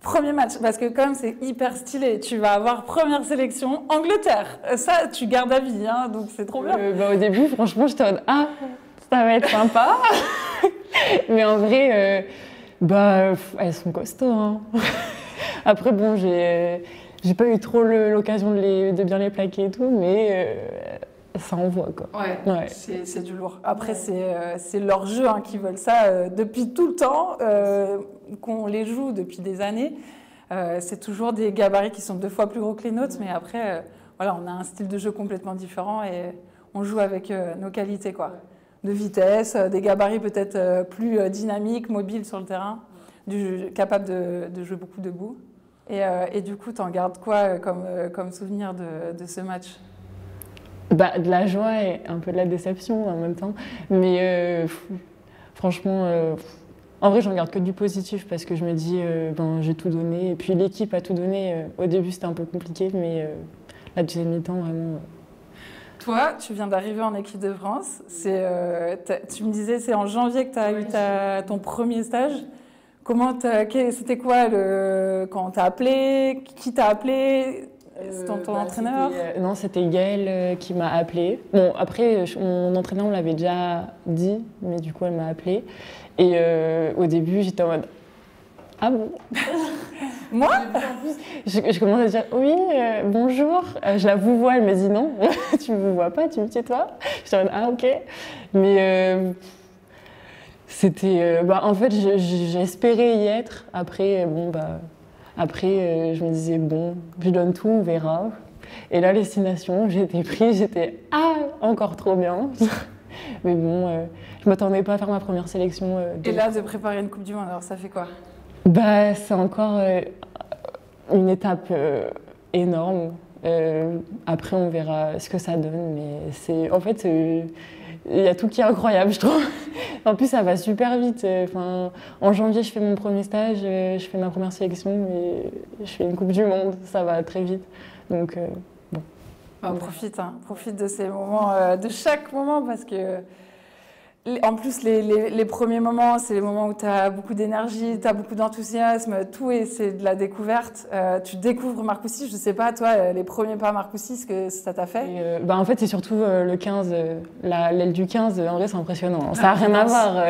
Premier match, parce que comme c'est hyper stylé, tu vas avoir première sélection Angleterre. Ça, tu gardes à vie, hein, donc c'est trop bien. Au début, franchement, j'étais en mode, ah, ça va être sympa. Mais en vrai, elles sont costauds. Hein. Après, bon, j'ai pas eu trop l'occasion de bien les plaquer et tout, mais ça envoie, quoi. Ouais. C'est du lourd. Après, c'est leur jeu hein, qui veulent ça depuis tout le temps, qu'on les joue depuis des années. C'est toujours des gabarits qui sont 2 fois plus gros que les nôtres, mais après, voilà, on a un style de jeu complètement différent et on joue avec nos qualités, quoi. De vitesse, des gabarits peut-être plus dynamiques, mobiles sur le terrain, capables de jouer beaucoup debout. Et du coup, t'en gardes quoi comme souvenir de ce match? De la joie et un peu de la déception en même temps. Mais franchement, en vrai, j'en garde que du positif parce que je me dis, j'ai tout donné. Et puis l'équipe a tout donné. Au début, c'était un peu compliqué, mais la deuxième mi-temps, vraiment. Toi, tu viens d'arriver en équipe de France. Tu me disais, c'est en janvier que tu as eu ton premier stage. C'était quoi quand on t'a appelé? Qui t'a appelé? C'était ton entraîneur? Non, c'était Gaëlle qui m'a appelée. Bon, après, mon entraîneur me l'avait déjà dit, mais du coup, elle m'a appelée. Et au début, j'étais en mode ah bon? Moi? Je commence à dire oui, bonjour. Je la vous vois, elle me dit non, tu me vois pas, tu me tais-toi. J'étais en mode ah ok. Mais c'était. En fait, j'espérais y être. Après, je me disais bon, je donne tout, on verra. Et là, destination, j'ai été prise, j'étais encore trop bien. Mais bon, je m'attendais pas à faire ma première sélection. Et là, de préparer une Coupe du Monde, alors ça fait quoi? C'est encore une étape énorme. Après, on verra ce que ça donne. Mais en fait, il y a tout qui est incroyable, je trouve. En plus, ça va super vite. En janvier, je fais mon premier stage, je fais ma première sélection et je fais une Coupe du Monde. Ça va très vite. Donc, bon. Profite de ces moments, de chaque moment, parce que en plus, les premiers moments, c'est les moments où tu as beaucoup d'énergie, tu as beaucoup d'enthousiasme, c'est de la découverte. Tu découvres Marcoussis, je ne sais pas, toi, les premiers pas à Marcoussis, ce que ça t'a fait? En fait, c'est surtout le 15, l'aile du 15, en vrai, c'est impressionnant. Ça n'a rien à voir.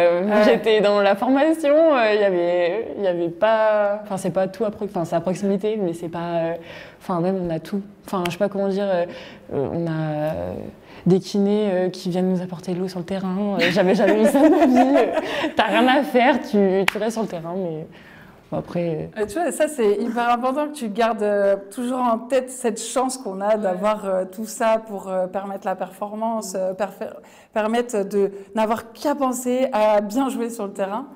J'étais dans la formation, il y avait pas... Enfin, c'est pas tout c'est à proximité, mais c'est pas... même, on a tout. Je sais pas comment dire, on a... des kinés qui viennent nous apporter de l'eau sur le terrain. J'avais jamais vu ça de ma vie. T'as rien à faire, tu restes sur le terrain. Mais bon, après... Tu vois, ça, c'est hyper important que tu gardes toujours en tête cette chance qu'on a d'avoir tout ça pour permettre la performance, permettre de n'avoir qu'à penser à bien jouer sur le terrain.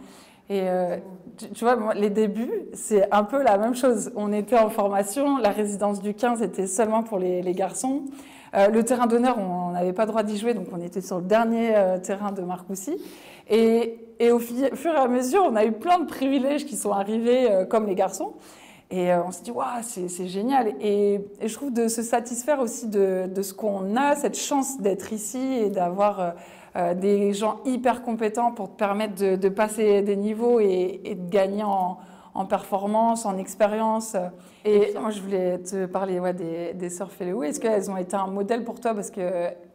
Et tu vois, moi, les débuts, c'est un peu la même chose. On était en formation, la résidence du 15 était seulement pour les garçons. Le terrain d'honneur, on n'avait pas le droit d'y jouer, donc on était sur le dernier terrain de Marcoussis. Et au fur et à mesure, on a eu plein de privilèges qui sont arrivés comme les garçons. Et on se dit, waouh, c'est génial. Et je trouve de se satisfaire aussi de ce qu'on a, cette chance d'être ici et d'avoir des gens hyper compétents pour te permettre de passer des niveaux et de gagner en performance, en expérience. Et moi, je voulais te parler des sœurs Féléou. Est-ce qu'elles ont été un modèle pour toi? Parce que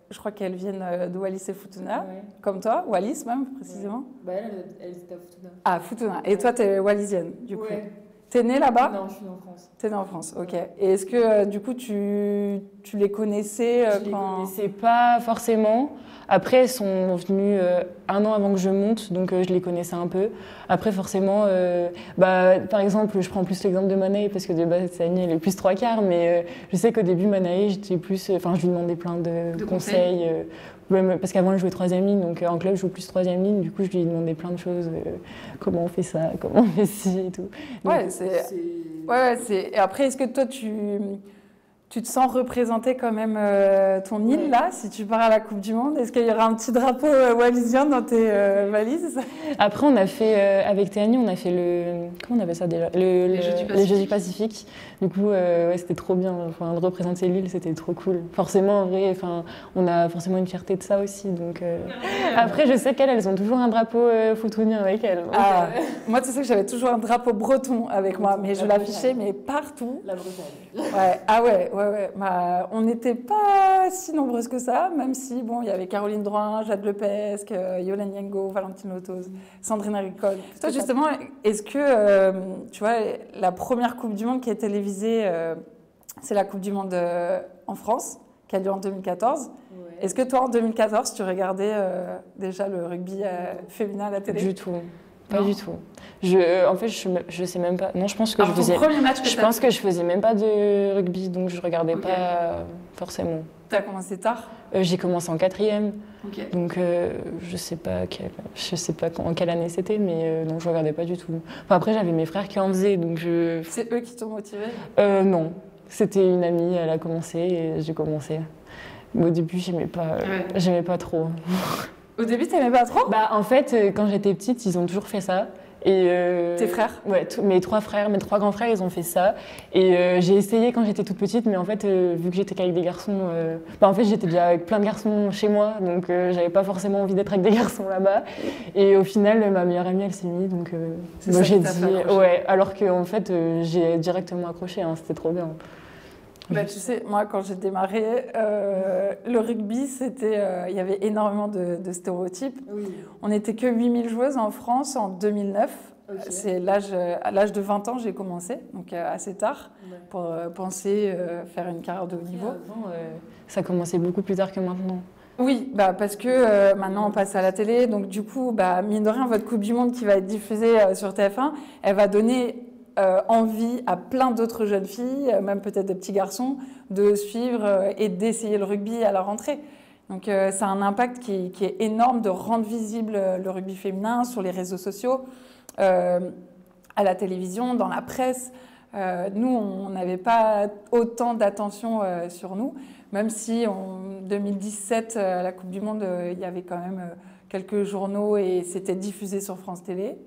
je crois qu'elles viennent de Wallis et Futuna, comme toi, Wallis même, précisément. Elle était à Futuna. Ah, Futuna. Et toi, tu es wallisienne, du coup. T'es née là-bas? Non, je suis née en France. T'es née en France, ok. Et est-ce que, du coup, tu les connaissais Je les connaissais pas forcément. Après, elles sont venues 1 an avant que je monte, donc je les connaissais un peu. Après, forcément, par exemple, je prends plus l'exemple de Manaï, parce que de base, Sani, elle est plus 3/4, mais je sais qu'au début, Manaï, j'étais plus... je lui demandais plein de conseils. Parce qu'avant, elle jouait 3e ligne, donc en club, je joue plus 3e ligne. Du coup, je lui demandais plein de choses. Comment on fait ça? Comment on fait ci et tout. Donc, Et après, est-ce que toi, Tu te sens représenter quand même ton île, là, si tu pars à la Coupe du Monde? Est-ce qu'il y aura un petit drapeau wallisien dans tes valises? Après, on a fait, avec Théanie, on a fait comment on appelle ça déjà? Les Jeux du Pacifique. Du coup, ouais, c'était trop bien. Enfin, de représenter l'île, c'était trop cool. Forcément, en vrai, enfin, on a forcément une fierté de ça aussi. Donc, Après, je sais qu'elles ont toujours un drapeau photonier avec elles. Moi, tu sais que j'avais toujours un drapeau breton avec moi, mais je l'affichais, mais partout. La Bretagne. Ouais. Ah ouais. Bah, on n'était pas si nombreuses que ça, même si, bon, il y avait Caroline Drouin, Jade Lepesque, Yolène Yengo, Valentine Lotos, Sandrine Agricole. Toi, justement, est-ce que, tu vois, la première Coupe du Monde qui est télévisée, c'est la Coupe du Monde en France, qui a lieu en 2014. Ouais. Est-ce que toi, en 2014, tu regardais déjà le rugby féminin à la télé? Du tout. Pas du tout. En fait, je sais même pas. Non, je pense que je faisais. Je pense que je faisais même pas de rugby, donc je regardais pas forcément. T'as commencé tard? J'ai commencé en 4e, donc je sais pas en quelle année c'était, mais non, je regardais pas du tout. Enfin, après, j'avais mes frères qui en faisaient, donc je. C'est eux qui t'ont motivé? Non, c'était une amie. Elle a commencé et j'ai commencé. Mais au début, j'aimais pas trop. Au début, t'aimais pas trop? Bah, en fait, quand j'étais petite, ils ont toujours fait ça. Et tes frères? Ouais, mes 3 grands frères, ils ont fait ça. Et j'ai essayé quand j'étais toute petite, mais en fait, vu que j'étais qu'avec des garçons, en fait, j'étais déjà avec plein de garçons chez moi, donc j'avais pas forcément envie d'être avec des garçons là-bas. Et au final, ma meilleure amie, elle s'est mise, donc moi j'ai dit, ouais, alors qu'en fait, j'ai directement accroché, hein, c'était trop bien. Bah, tu sais, moi, quand j'ai démarré, le rugby, il y avait énormément de stéréotypes. Oui. On n'était que 8000 joueuses en France en 2009. C'est à l'âge de 20 ans, j'ai commencé, donc assez tard, pour penser faire une carrière de haut niveau. Avant, ça commençait beaucoup plus tard que maintenant. Oui, bah parce que maintenant on passe à la télé, donc du coup, bah, mine de rien, votre Coupe du Monde qui va être diffusée sur TF1, elle va donner envie à plein d'autres jeunes filles, même peut-être des petits garçons, de suivre et d'essayer le rugby à la rentrée. Donc ça a un impact qui est énorme de rendre visible le rugby féminin sur les réseaux sociaux, à la télévision, dans la presse. Nous, on n'avait pas autant d'attention sur nous, même si en 2017, à la Coupe du Monde, il y avait quand même quelques journaux et c'était diffusé sur France Télé.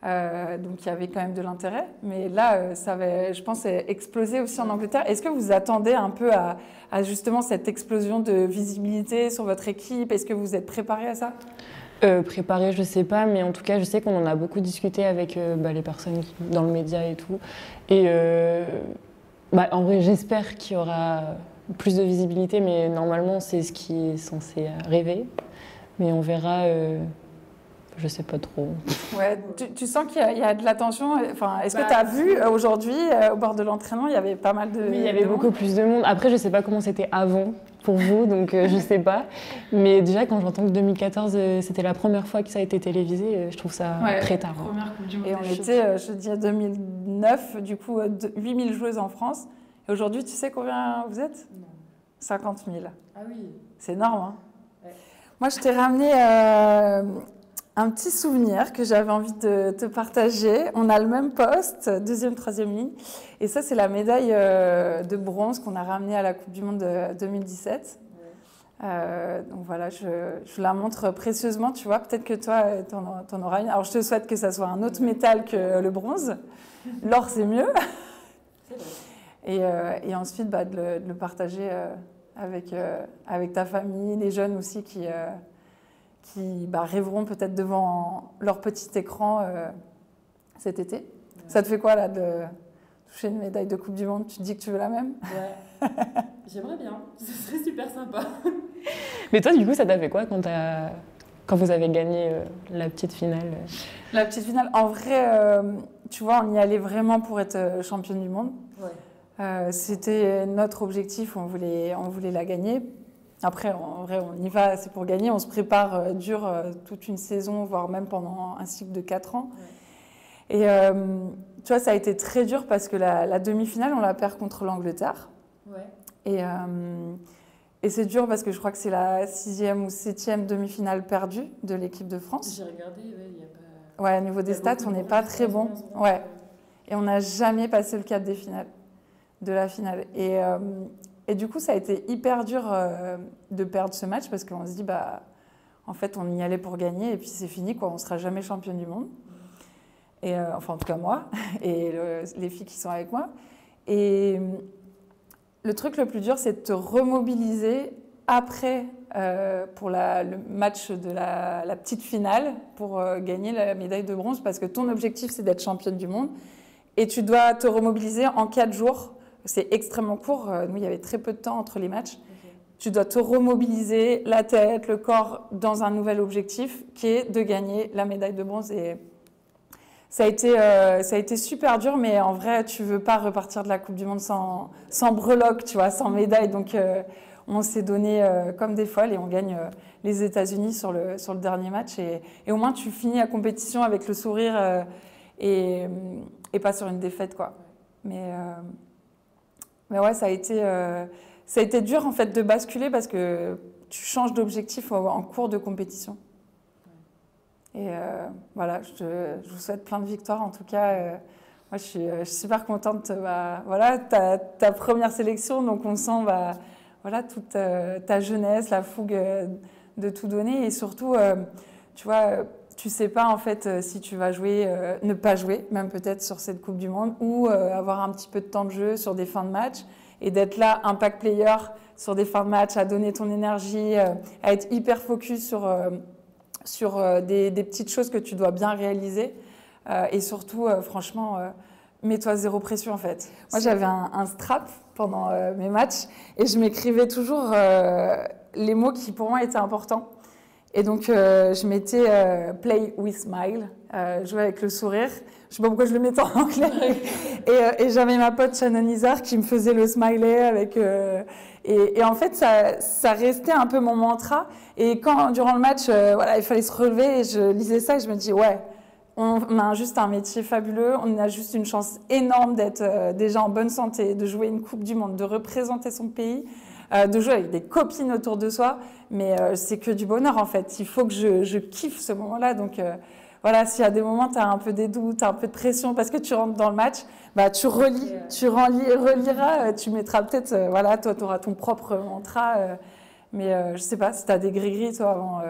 Donc il y avait quand même de l'intérêt, mais là, ça va, je pense, exploser aussi en Angleterre. Est-ce que vous attendez un peu à justement cette explosion de visibilité sur votre équipe? Est-ce que vous êtes préparé à ça? Préparé, je sais pas, mais en tout cas, je sais qu'on en a beaucoup discuté avec les personnes dans le média et tout. Et en vrai, j'espère qu'il y aura plus de visibilité, mais normalement, c'est ce qui est censé arriver. Mais on verra. Je sais pas trop. Ouais, tu sens qu'il y a de l'attention. Enfin, est-ce que tu as vu aujourd'hui, au bord de l'entraînement, il y avait pas mal de. Oui, il y avait beaucoup plus de monde. Après, je sais pas comment c'était avant pour vous, donc je sais pas. Mais déjà, quand j'entends que 2014, c'était la première fois que ça a été télévisé, je trouve ça très tard. Première Coupe du Monde. Et on était, je dis, 2009, du coup, 8000 joueuses en France. Et aujourd'hui, tu sais combien vous êtes? Non. 50 000. Ah oui. C'est énorme, hein? Ouais. Moi, je t'ai ramené un petit souvenir que j'avais envie de te partager. On a le même poste, 2e, 3e ligne. Et ça, c'est la médaille de bronze qu'on a ramenée à la Coupe du Monde de 2017. Donc voilà, je la montre précieusement. Tu vois, peut-être que toi, t'en auras une. Alors, je te souhaite que ça soit un autre métal que le bronze. L'or, c'est mieux. Et ensuite, de le partager avec ta famille, les jeunes aussi qui rêveront peut-être devant leur petit écran cet été. Ouais. Ça te fait quoi là de toucher une médaille de Coupe du Monde? Tu te dis que tu veux la même? Ouais, j'aimerais bien, ce serait super sympa. Mais toi, du coup, ça t'a fait quoi quand vous avez gagné la petite finale? La petite finale, en vrai, tu vois, on y allait vraiment pour être championne du monde. Ouais. C'était notre objectif, on voulait la gagner. Après, en vrai, on y va, c'est pour gagner. On se prépare dur toute une saison, voire même pendant un cycle de 4 ans. Ouais. Et tu vois, ça a été très dur parce que la demi-finale, on la perd contre l'Angleterre. Ouais. Et c'est dur parce que je crois que c'est la 6e ou 7e demi-finale perdue de l'équipe de France. J'ai regardé, il y a pas... Ouais, au niveau des stats, on n'est pas très bon. Ouais. Et on n'a jamais passé le cap des finales. de la finale. Et du coup, ça a été hyper dur de perdre ce match parce qu'on se dit, bah, en fait, on y allait pour gagner et puis c'est fini, quoi. On ne sera jamais championne du monde. Et, enfin, en tout cas, moi et les filles qui sont avec moi. Et le truc le plus dur, c'est de te remobiliser après pour le match de la petite finale pour gagner la médaille de bronze parce que ton objectif, c'est d'être championne du monde. Et tu dois te remobiliser en 4 jours. C'est extrêmement court. Nous, il y avait très peu de temps entre les matchs. Okay. Tu dois te remobiliser la tête, le corps dans un nouvel objectif qui est de gagner la médaille de bronze. Et ça a été super dur, mais en vrai, tu ne veux pas repartir de la Coupe du Monde sans breloque, tu vois, sans médaille. Donc, on s'est donné comme des folles et on gagne les États-Unis sur le dernier match. Et au moins, tu finis la compétition avec le sourire et pas sur une défaite, quoi. Mais ouais, ça a été dur en fait de basculer parce que tu changes d'objectif en cours de compétition. Et voilà, je vous souhaite plein de victoires. En tout cas, moi, je suis super contente. Voilà, ta première sélection, donc on sent voilà, toute ta jeunesse, la fougue de tout donner. Et surtout, tu vois, tu sais pas en fait si tu vas jouer, ne pas jouer, même peut-être sur cette Coupe du Monde, ou avoir un petit peu de temps de jeu sur des fins de match et d'être là, impact player sur des fins de match, à donner ton énergie, à être hyper focus sur des petites choses que tu dois bien réaliser. Et surtout, franchement, mets-toi zéro pression en fait. Moi, j'avais un strap pendant mes matchs et je m'écrivais toujours les mots qui pour moi étaient importants. Et donc, je mettais play with smile, jouer avec le sourire. Je ne sais pas pourquoi je le mettais en anglais. Et j'avais ma pote Shannon Izar qui me faisait le smiley avec. Et en fait, ça restait un peu mon mantra. Et quand, durant le match, voilà, il fallait se relever, et je lisais ça et je me dis, ouais, on a juste un métier fabuleux, on a juste une chance énorme d'être déjà en bonne santé, de jouer une Coupe du Monde, de représenter son pays. De jouer avec des copines autour de soi, mais c'est que du bonheur en fait. Il faut que je kiffe ce moment-là. Donc voilà, s'il y a des moments, tu as un peu des doutes, tu as un peu de pression parce que tu rentres dans le match, bah, tu reliras, tu mettras peut-être, voilà, toi, tu auras ton propre mantra. Mais je sais pas si tu as des gris-gris toi avant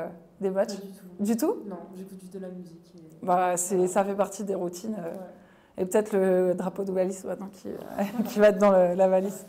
des matchs. Pas du tout. Du tout ? Non, j'écoute juste de la musique. Bah, ça fait partie des routines. Ouais. Et peut-être le drapeau de valise maintenant qui va être dans la valise.